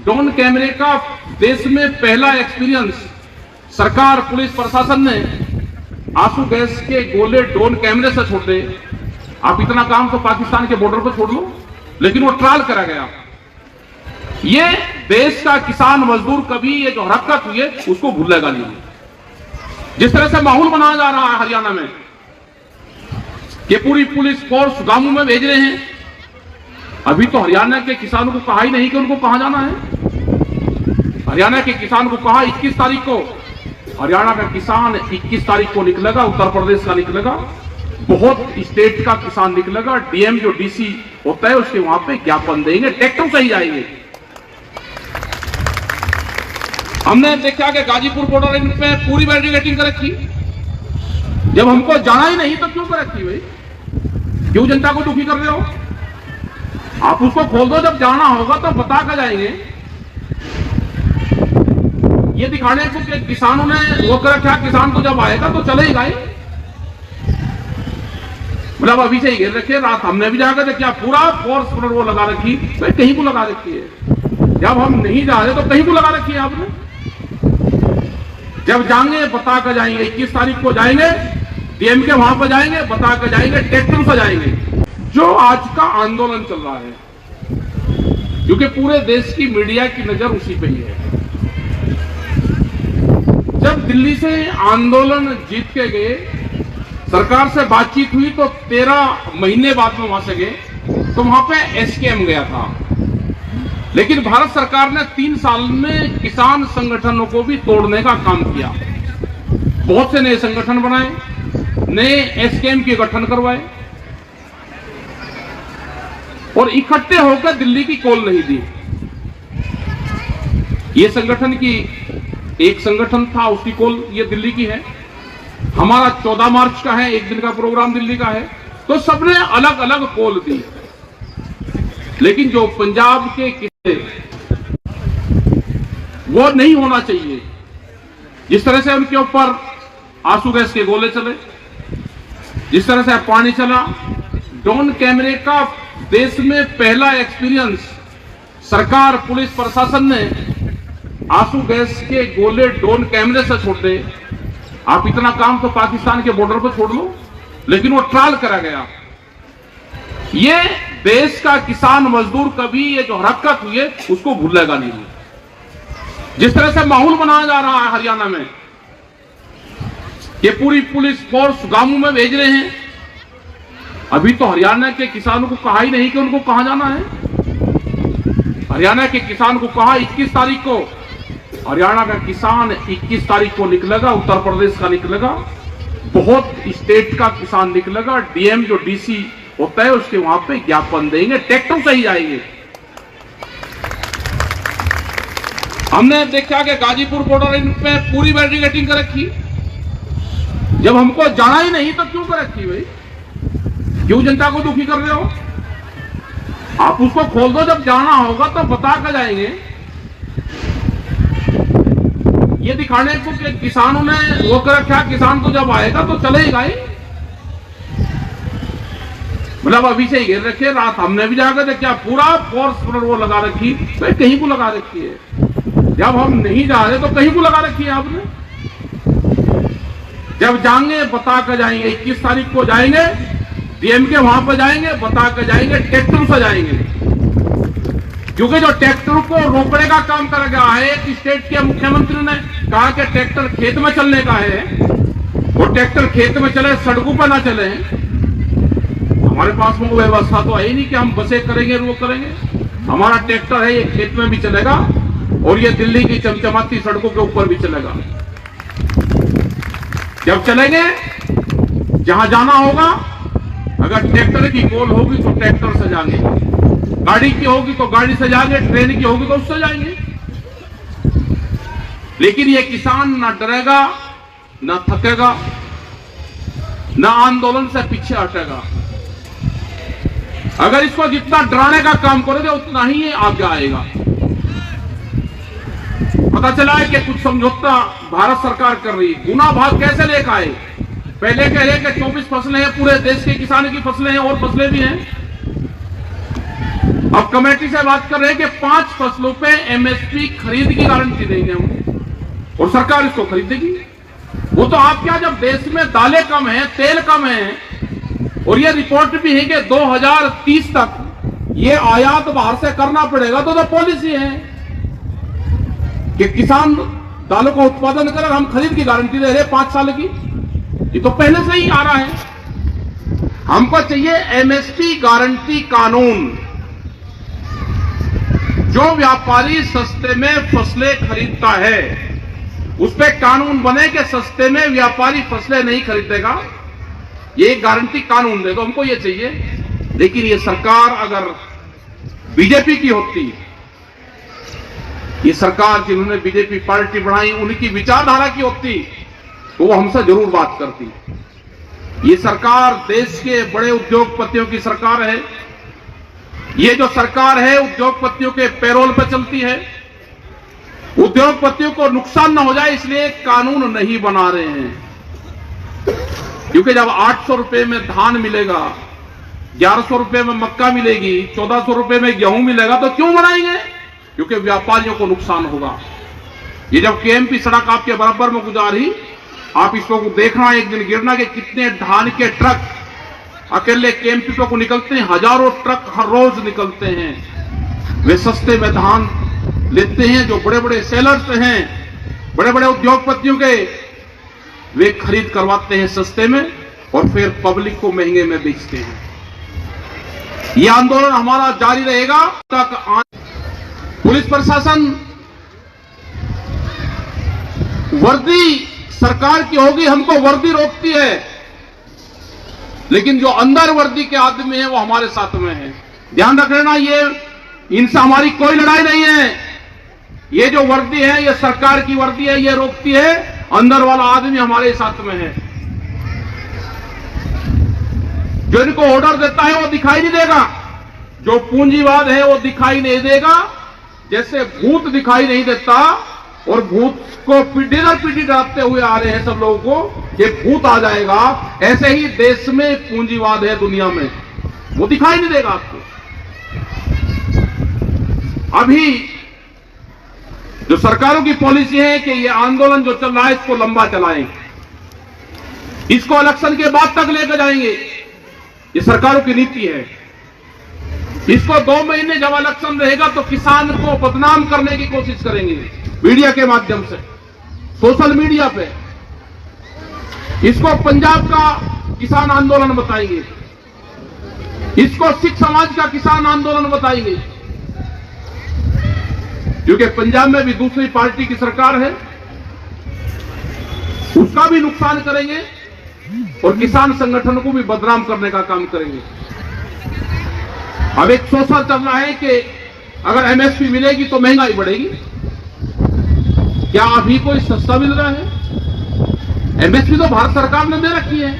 Drone कैमरे का देश में पहला एक्सपीरियंस सरकार पुलिस प्रशासन ने आंसू गैस के गोले ड्रोन कैमरे से छोड़े। आप इतना काम तो पाकिस्तान के बॉर्डर पर छोड़ लो, लेकिन वो ट्रायल करा गया। ये देश का किसान मजदूर कभी ये जो हरकत हुई है उसको भूलेगा नहीं। जिस तरह से माहौल बनाया जा रहा है हरियाणा में कि पूरी पुलिस फोर्स गांवों में भेज रहे हैं, अभी तो हरियाणा के किसानों को कहा ही नहीं कि उनको कहां जाना है। हरियाणा के किसान को कहा 21 तारीख को हरियाणा का किसान 21 तारीख को निकलेगा, उत्तर प्रदेश का निकलेगा, बहुत स्टेट का किसान निकलेगा। डीएम जो डीसी होता है उसके वहां पे ज्ञापन देंगे, ट्रैक्टर से ही जाएंगे। हमने देखा कि गाजीपुर बॉर्डर पे पूरी बैरिकेडिंग कर रखी। जब हमको जाना ही नहीं तो क्यों कर रखी भाई? क्यों जनता को दुखी कर रहे हो? आप उसको खोल दो, जब जाना होगा तो बता कर जाएंगे। ये दिखाने को कि किसानों ने वो कर रखा, किसान तो जब आएगा तो चलेगा ही। मतलब अभी से ही घेर रखे। रात हमने भी जाकर देखा, पूरा फोर्स पर वो लगा रखी, तो कहीं को लगा रखी है। जब हम नहीं जा रहे तो कहीं को लगा रखी है आपने। जब जाएंगे बता कर जाएंगे, 21 तारीख को जाएंगे, डीएम के वहां पर जाएंगे, बता कर जाएंगे, ट्रैक्टर से जाएंगे। जो आज का आंदोलन चल रहा है, क्योंकि पूरे देश की मीडिया की नजर उसी पे ही है। जब दिल्ली से आंदोलन जीत के गए, सरकार से बातचीत हुई तो 13 महीने बाद में वहां से गए, तो वहां पे एसकेएम गया था। लेकिन भारत सरकार ने 3 साल में किसान संगठनों को भी तोड़ने का काम किया। बहुत से नए संगठन बनाए, नए एसकेएम के गठन करवाए और इकट्ठे होकर दिल्ली की कॉल नहीं दी। ये संगठन की एक संगठन था, उसकी कॉल ये दिल्ली की है। हमारा 14 मार्च का है, एक दिन का प्रोग्राम दिल्ली का है। तो सबने अलग अलग कॉल दी, लेकिन जो पंजाब के किस्से वो नहीं होना चाहिए। जिस तरह से उनके ऊपर आंसू गैस के गोले चले, जिस तरह से पानी चला, ड्रोन कैमरे का देश में पहला एक्सपीरियंस सरकार पुलिस प्रशासन ने आंसू गैस के गोले ड्रोन कैमरे से छोड़े। आप इतना काम तो पाकिस्तान के बॉर्डर पर छोड़ लो, लेकिन वो ट्रायल करा गया। ये देश का किसान मजदूर कभी ये जो हरकत हुई है उसको भूलेगा नहीं। जिस तरह से माहौल बनाया जा रहा है हरियाणा में कि पूरी पुलिस फोर्स गांवों में भेज रहे हैं, अभी तो हरियाणा के किसानों को कहा ही नहीं कि उनको कहां जाना है। हरियाणा के किसान को कहा 21 तारीख को हरियाणा का किसान 21 तारीख को निकलेगा, उत्तर प्रदेश का निकलेगा, बहुत स्टेट का किसान निकलेगा। डीएम जो डीसी होता है उसके वहां पे ज्ञापन देंगे, ट्रैक्टर से ही जाएंगे। हमने देखा कि गाजीपुर बॉर्डर पे पूरी बैरिकेडिंग कर रखी। जब हमको जाना ही नहीं तो क्यों कर रखी भाई? क्यों जनता को दुखी कर रहे हो? आप उसको खोल दो, जब जाना होगा तो बता कर जाएंगे। ये दिखाने को कि किसानों ने वो कर रखा, किसान तो जब आएगा तो चलेगा ही। मतलब अभी से ही घेर रखे। रात हमने भी जाकर देखा, पूरा फोर्स पर वो लगा रखी, तो कहीं को लगा रखी है। जब हम नहीं जा रहे तो कहीं को लगा रखी है आपने। जब जाएंगे बता कर जाएंगे, 21 तारीख को जाएंगे, डीएम के वहां पर जाएंगे, बता कर जाएंगे, ट्रैक्टर से जाएंगे। क्योंकि जो ट्रैक्टर को रोकने का काम कर गया है, एक स्टेट के मुख्यमंत्री ने कहा कि ट्रैक्टर खेत में चलने का है, वो ट्रैक्टर खेत में चले, सड़कों पर ना चले। हमारे पास में वो व्यवस्था तो है ही नहीं कि हम बसें करेंगे, वो करेंगे। हमारा ट्रैक्टर है, ये खेत में भी चलेगा और ये दिल्ली की चमचमाती सड़कों के ऊपर भी चलेगा। जब चलेंगे जहां जाना होगा, अगर ट्रैक्टर की कॉल होगी तो ट्रैक्टर से जाएंगे, गाड़ी की होगी तो गाड़ी से जाएंगे, ट्रेन की होगी तो उससे जाएंगे। लेकिन ये किसान ना डरेगा, ना थकेगा, ना आंदोलन से पीछे हटेगा। अगर इसको जितना डराने का काम करोगे उतना ही ये आगे आएगा। पता चला है कि कुछ समझौता भारत सरकार कर रही है। गुना भाग कैसे लेकर आए? पहले कह रहे कि 24 फसलें हैं, पूरे देश के किसानों की फसलें हैं और फसलें भी हैं। अब कमेटी से बात कर रहे हैं कि 5 फसलों पे एमएसपी खरीद की गारंटी देंगे हम, और सरकार इसको खरीदेगी। वो तो आप क्या, जब देश में दालें कम हैं, तेल कम है, और ये रिपोर्ट भी है कि 2030 तक ये आयात बाहर से करना पड़ेगा, तो पॉलिसी है कि किसान दालों का उत्पादन कर, हम खरीद की गारंटी दे रहे हैं 5 साल की। ये तो पहले से ही आ रहा है। हमको चाहिए एमएसपी गारंटी कानून। जो व्यापारी सस्ते में फसलें खरीदता है उस पर कानून बने कि सस्ते में व्यापारी फसलें नहीं खरीदेगा, ये गारंटी कानून दे दो, हमको ये चाहिए। लेकिन ये सरकार अगर बीजेपी की होती, ये सरकार जिन्होंने बीजेपी पार्टी बनाई उनकी विचारधारा की होती, तो वो हमसे जरूर बात करती। ये सरकार देश के बड़े उद्योगपतियों की सरकार है। ये जो सरकार है उद्योगपतियों के पैरोल पर चलती है। उद्योगपतियों को नुकसान न हो जाए इसलिए कानून नहीं बना रहे हैं, क्योंकि जब 800 रुपए में धान मिलेगा, 1100 रुपए में मक्का मिलेगी, 1400 रुपए में गेहूं मिलेगा, तो क्यों बनाएंगे? क्योंकि व्यापारियों को नुकसान होगा। ये जब केएमपी सड़क आपके बराबर में गुजारी, आप इसको देखना, एक दिन गिरना कि कितने धान के ट्रक अकेले केएमपी पे को निकलते हैं, हजारों ट्रक हर रोज निकलते हैं। वे सस्ते में धान लेते हैं, जो बड़े बड़े सेलर्स हैं, बड़े बड़े उद्योगपतियों के, वे खरीद करवाते हैं सस्ते में और फिर पब्लिक को महंगे में बेचते हैं। यह आंदोलन हमारा जारी रहेगा तक। पुलिस प्रशासन, वर्दी सरकार की होगी, हमको वर्दी रोकती है, लेकिन जो अंदर वर्दी के आदमी है वो हमारे साथ में है। ध्यान रख लेना, ये इनसे हमारी कोई लड़ाई नहीं है। ये जो वर्दी है ये सरकार की वर्दी है, ये रोकती है, अंदर वाला आदमी हमारे साथ में है। जो इनको ऑर्डर देता है वो दिखाई नहीं देगा, जो पूंजीवाद है वो दिखाई नहीं देगा। जैसे भूत दिखाई नहीं देता और भूत को पीढ़ी दर पीढ़ी डराते हुए आ रहे हैं सब लोगों को, ये भूत आ जाएगा, ऐसे ही देश में पूंजीवाद है दुनिया में, वो दिखाई नहीं देगा आपको। अभी जो सरकारों की पॉलिसी है कि ये आंदोलन जो चल रहा है इसको लंबा चलाएं, इसको इलेक्शन के बाद तक लेकर जाएंगे, ये सरकारों की नीति है। इसको 2 महीने जब इलेक्शन रहेगा तो किसान को बदनाम करने की कोशिश करेंगे मीडिया के माध्यम से, सोशल मीडिया पे। इसको पंजाब का किसान आंदोलन बताएंगे, इसको सिख समाज का किसान आंदोलन बताएंगे, क्योंकि पंजाब में भी दूसरी पार्टी की सरकार है, उसका भी नुकसान करेंगे और किसान संगठन को भी बदनाम करने का काम करेंगे। अब एक सोचना चल रहा है कि अगर एमएसपी मिलेगी तो महंगाई बढ़ेगी। क्या अभी कोई सस्ता मिल रहा है? एमएसपी तो भारत सरकार ने दे रखी है।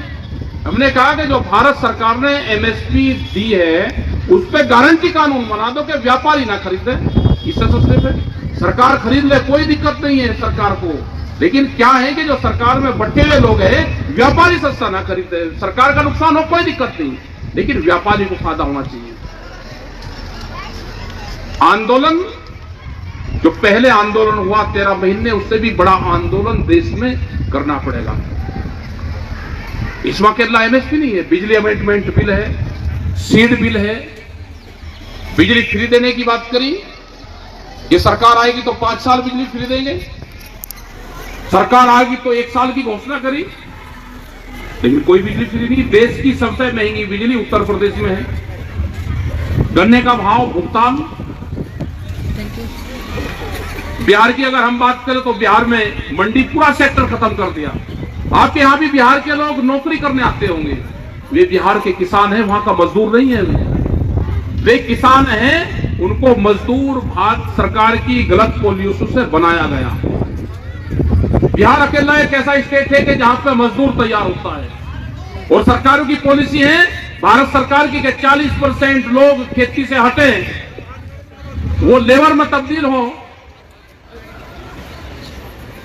हमने कहा कि जो भारत सरकार ने एमएसपी दी है उस पर गारंटी कानून बना दो कि व्यापारी ना खरीदे इससे सस्ते पे, सरकार खरीद ले, कोई दिक्कत नहीं है सरकार को। लेकिन क्या है कि जो सरकार में बटे हुए लोग हैं, व्यापारी सस्ता ना खरीदे, सरकार का नुकसान हो कोई दिक्कत नहीं, लेकिन व्यापारी को फायदा होना चाहिए। आंदोलन जो पहले आंदोलन हुआ 13 महीने, उससे भी बड़ा आंदोलन देश में करना पड़ेगा। इस वक्त केवल एमएसपी नहीं है, बिजली अमेंडमेंट बिल है, सीड बिल है, बिजली फ्री देने की बात करी। ये सरकार आएगी तो 5 साल बिजली फ्री देंगे, सरकार आएगी तो 1 साल की घोषणा करी, लेकिन कोई बिजली फ्री नहीं। देश की सबसे महंगी बिजली उत्तर प्रदेश में है। गन्ने का भाव भुगतान, बिहार की अगर हम बात करें तो बिहार में मंडी पूरा सेक्टर खत्म कर दिया। आपके यहां भी बिहार के लोग नौकरी करने आते होंगे, वे बिहार के किसान हैं, वहां का मजदूर नहीं है। वे किसान हैं, उनको मजदूर भारत सरकार की गलत पॉलिसी से बनाया गया। बिहार अकेला एक ऐसा स्टेट है कि जहां पे मजदूर तैयार होता है, और सरकारों की पॉलिसी है भारत सरकार की कि 40% लोग खेती से हटे, वो लेबर में तब्दील हो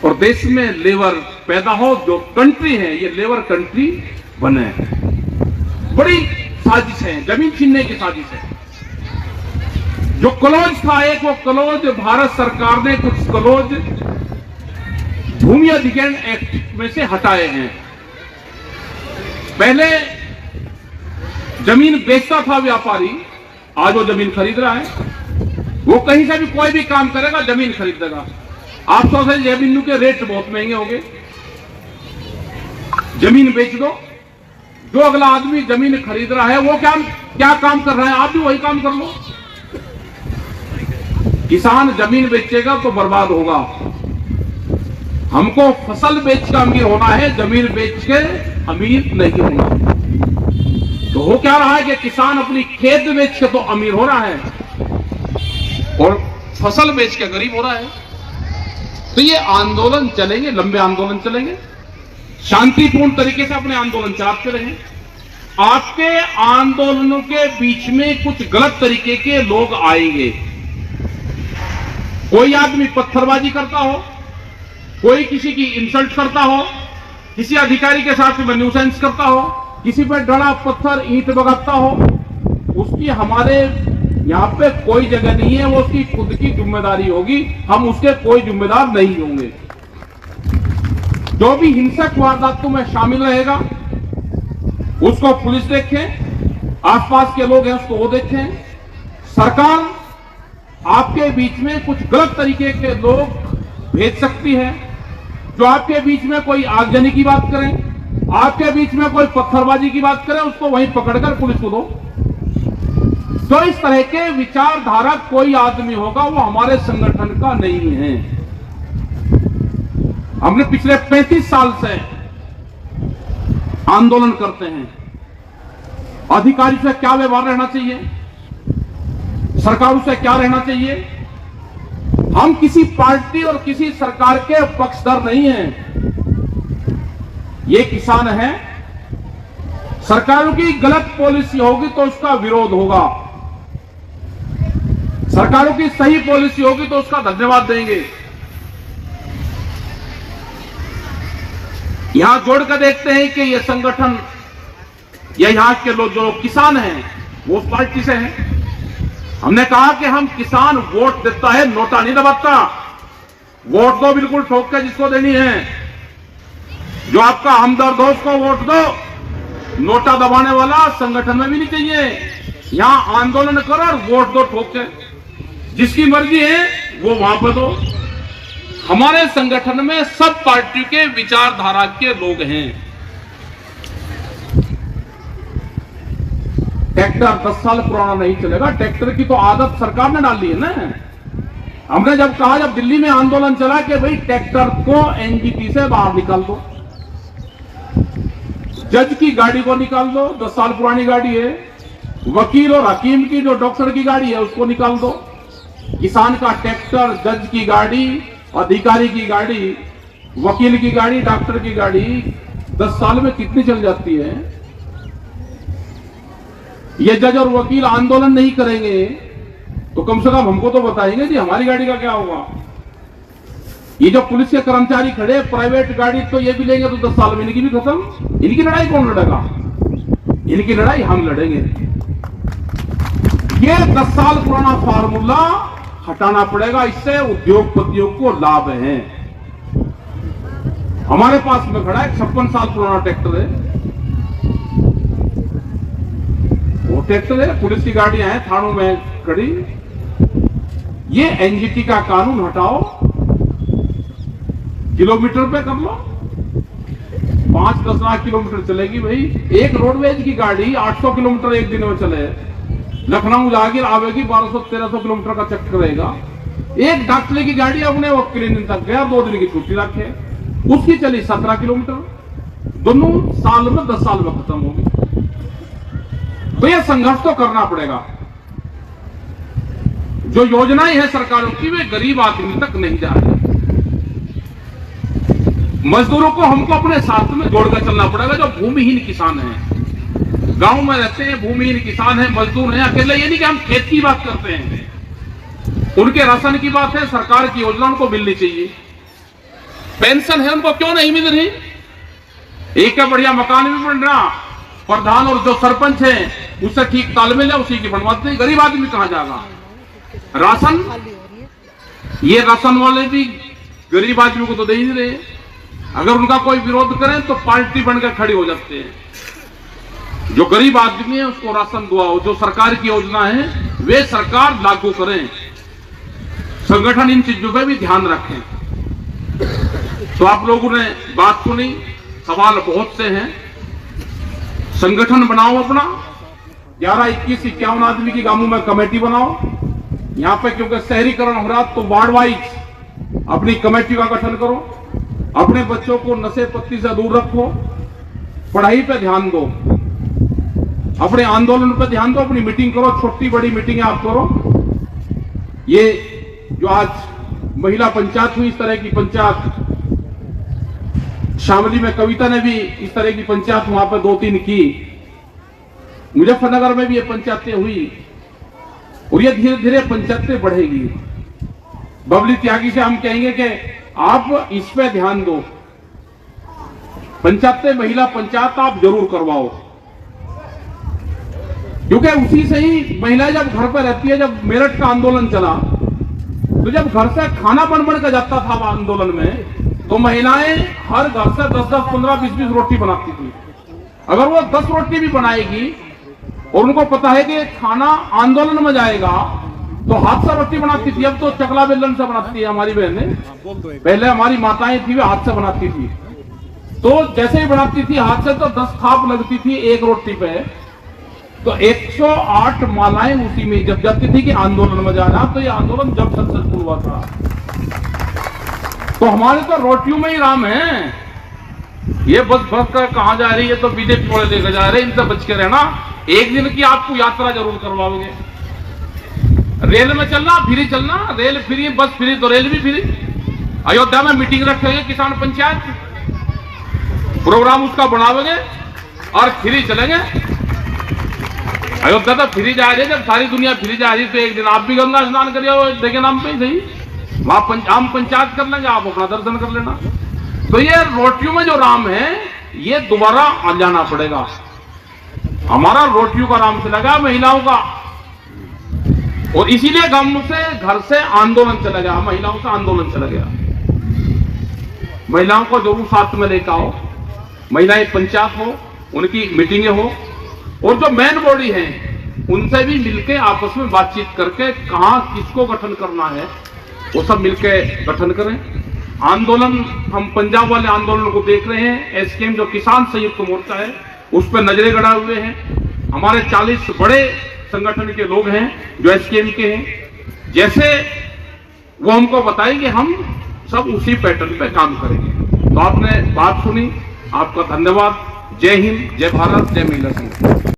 और देश में लेबर पैदा हो। जो कंट्री है ये लेबर कंट्री बने। बड़ी साजिश है, जमीन छीनने की साजिश है। जो क्लोज था एक, वो क्लोज भारत सरकार ने कुछ क्लोज भूमि अधिग्रहण एक्ट में से हटाए हैं। पहले जमीन बेचता था व्यापारी, आज वो जमीन खरीद रहा है। वो कहीं से भी कोई भी काम करेगा जमीन खरीदेगा। आप सोच रहे जमीन के रेट बहुत महंगे होंगे, जमीन बेच दो। जो अगला आदमी जमीन खरीद रहा है वो क्या काम कर रहा है, आप भी वही काम कर लो। किसान जमीन बेचेगा तो बर्बाद होगा। हमको फसल बेच के अमीर होना है, जमीन बेच के अमीर नहीं होना। तो हो क्या रहा है कि किसान अपनी खेत बेच के तो अमीर हो रहा है और फसल बेच के गरीब हो रहा है। तो ये आंदोलन चलेंगे, लंबे आंदोलन चलेंगे, शांतिपूर्ण तरीके से अपने आंदोलन चलाते रहें। आपके आंदोलनों के बीच में कुछ गलत तरीके के लोग आएंगे। कोई आदमी पत्थरबाजी करता हो, कोई किसी की इंसल्ट करता हो, किसी अधिकारी के साथ में न्यूसेंस करता हो, किसी पर डरा पत्थर ईंट बगाता हो, उसकी हमारे यहां पे कोई जगह नहीं है। वो उसकी खुद की जिम्मेदारी होगी, हम उसके कोई जिम्मेदार नहीं होंगे। जो भी हिंसक वारदातों में शामिल रहेगा उसको पुलिस देखे, आसपास के लोग हैं उसको वो देखें। सरकार आपके बीच में कुछ गलत तरीके के लोग भेज सकती है, जो आपके बीच में कोई आगजनी की बात करें, आपके बीच में कोई पत्थरबाजी की बात करें, उसको वहीं पकड़कर पुलिस को दो। तो इस तरह के विचारधारा कोई आदमी होगा वो हमारे संगठन का नहीं है। हमने पिछले 35 साल से आंदोलन करते हैं। अधिकारी से क्या व्यवहार रहना चाहिए, सरकारों से क्या रहना चाहिए। हम किसी पार्टी और किसी सरकार के पक्षधर नहीं हैं। ये किसान है, सरकारों की गलत पॉलिसी होगी तो उसका विरोध होगा, सरकारों की सही पॉलिसी होगी तो उसका धन्यवाद देंगे। यहां जोड़कर देखते हैं कि ये संगठन या यहां के लोग जो किसान हैं वो उस पार्टी से हैं। हमने कहा कि हम किसान वोट देता है, नोटा नहीं दबाता। वोट दो बिल्कुल ठोक के जिसको देनी है, जो आपका हमदर्द हो उसको वोट दो। नोटा दबाने वाला संगठन में भी नहीं चाहिए। यहां आंदोलन करो और वोट दो ठोक के, जिसकी मर्जी है वो वहां पर दो। हमारे संगठन में सब पार्टी के विचारधारा के लोग हैं। ट्रैक्टर 10 साल पुराना नहीं चलेगा। ट्रैक्टर की तो आदत सरकार ने डाली है ना। हमने जब कहा, जब दिल्ली में आंदोलन चला कि भाई ट्रैक्टर को एनजीटी से बाहर निकाल दो, जज की गाड़ी को निकाल दो, 10 साल पुरानी गाड़ी है, वकील और हकीम की जो डॉक्टर की गाड़ी है उसको निकाल दो। किसान का ट्रैक्टर, जज की गाड़ी, अधिकारी की गाड़ी, वकील की गाड़ी, डॉक्टर की गाड़ी 10 साल में कितनी चल जाती है। ये जज और वकील आंदोलन नहीं करेंगे तो कम से कम हमको तो बताएंगे जी हमारी गाड़ी का क्या होगा। ये जो पुलिस के कर्मचारी खड़े प्राइवेट गाड़ी, तो ये भी लेंगे तो 10 साल में इनकी भी खत्म। इनकी लड़ाई कौन लड़ेगा? इनकी लड़ाई हम लड़ेंगे। ये 10 साल पुराना फार्मूला हटाना पड़ेगा, इससे उद्योगपतियों को लाभ है। हमारे पास में खड़ा है 56 साल पुराना ट्रैक्टर है, वो ट्रैक्टर है, पुलिस की गाड़ियां हैं थानों में खड़ी। ये एनजीटी का कानून हटाओ, किलोमीटर पे कर लो, 5-10 लाख किलोमीटर चलेगी भाई। एक रोडवेज की गाड़ी 800 किलोमीटर एक दिन में चले, लखनऊ जाकर आवेगी 1200-1300 किलोमीटर का चक्कर रहेगा। एक डॉक्टर की गाड़ी अपने वो क्लिनिक तक गया, 2 दिन की छुट्टी रखे, उसकी चली 17 किलोमीटर, दोनों साल में 10 साल में खत्म होगी। तो यह संघर्ष तो करना पड़ेगा। जो योजनाएं हैं सरकारों की वे गरीब आदमी तक नहीं जा रही। मजदूरों को हमको अपने साथ में जोड़कर चलना पड़ेगा। जो भूमिहीन किसान हैं, गांव में रहते हैं, भूमिहीन किसान हैं, मजदूर हैं, अकेले, ये नहीं कि हम खेत की बात करते हैं, उनके राशन की बात है। सरकार की योजना उनको मिलनी चाहिए। पेंशन है उनको क्यों नहीं मिल रही? एक का बढ़िया मकान भी बन रहा, प्रधान और जो सरपंच है उससे ठीक तालमेल है, उसी की बनवाते हैं। गरीब आदमी कहां जाएगा? राशन, ये राशन वाले भी गरीब आदमी को तो दे ही नहीं रहे। अगर उनका कोई विरोध करें तो पार्टी बनकर खड़ी हो जाते हैं। जो गरीब आदमी है उसको राशन दुआओ, जो सरकार की योजना है वे सरकार लागू करें। संगठन इन चीजों पे भी ध्यान रखें। तो आप लोगों ने बात सुनी, सवाल बहुत से हैं। संगठन बनाओ अपना, 11, 21, 51 आदमी की गांवों में कमेटी बनाओ। यहां पे क्योंकि शहरीकरण हो रहा तो वार्ड वाइज अपनी कमेटी का गठन करो। अपने बच्चों को नशे पत्ती से दूर रखो, पढ़ाई पे ध्यान दो, अपने आंदोलन पे ध्यान दो, अपनी मीटिंग करो, छोटी बड़ी मीटिंग आप करो। ये जो आज महिला पंचायत हुई, इस तरह की पंचायत शामली में कविता ने भी इस तरह की पंचायत वहां पर 2-3 की। मुजफ्फरनगर में भी ये पंचायतें हुई और ये धीरे धीरे पंचायतें बढ़ेगी। बबली त्यागी से हम कहेंगे कि आप इस पे ध्यान दो, पंचायतें, महिला पंचायत आप जरूर करवाओ, क्योंकि उसी से ही महिलाएं जब घर पर रहती है। जब मेरठ का आंदोलन चला तो जब घर से खाना बन कर जाता था आंदोलन में, तो महिलाएं हर घर से 10-10, 15, 20-20 रोटी बनाती थी। अगर वो 10 रोटी भी बनाएगी और उनको पता है कि खाना आंदोलन में जाएगा, तो हाथ से रोटी बनाती थी। अब तो चकला बेलन से बनाती है हमारी बहनें, पहले हमारी माताएं थी वे हाथ से बनाती थी। तो जैसे ही बनाती थी हाथ से, तो 10 थाप लगती थी एक रोटी पे। तो 108 मालाएं उसी में जब जाती थी कि आंदोलन में जाना। तो ये आंदोलन जब सक्सेसफुल हुआ था। तो हमारे तो रोटियों में ही राम है। ये बस कर कहां जा रही है, तो बीजेपी वाले लेकर जा रहे हैं, इनसे बच के रहना। एक दिन की आपको यात्रा जरूर करवाओगे। रेल में चलना, फ्री चलना, रेल फ्री, बस फ्री तो रेल भी फ्री। अयोध्या में मीटिंग रखेंगे किसान पंचायत, प्रोग्राम उसका बनाओगे और फ्री चलेंगे। अयोध्या तो फ्री जा रही है, जब सारी दुनिया फ्री जा रही है तो एक दिन आप भी गंगा स्नान करिए, देखे नाम पे सही, वहां आम पंचायत कर लेंगे, आप अपना दर्शन कर लेना। तो ये रोटियों में जो राम है ये दोबारा आ जाना पड़ेगा। हमारा रोटियों का राम से लगा, महिलाओं का, और इसीलिए गांव से, घर से आंदोलन चला गया, महिलाओं से आंदोलन चला गया। महिलाओं को जरूर साथ में लेकर आओ, महिलाएं पंचायत हो, उनकी मीटिंगें हो, और जो मेन बॉडी है उनसे भी मिलके आपस में बातचीत करके कहां किसको गठन करना है वो सब मिलके गठन करें। आंदोलन, हम पंजाब वाले आंदोलन को देख रहे हैं, एसकेएम जो किसान संयुक्त मोर्चा है उस पर नजरें गड़ाए हुए हैं। हमारे 40 बड़े संगठन के लोग हैं जो एसकेएम के हैं। जैसे वो हमको बताएंगे हम सब उसी पैटर्न पे काम करेंगे। तो आपने बात सुनी, आपका धन्यवाद। जय हिंद, जय भारत, जय महिला संघ।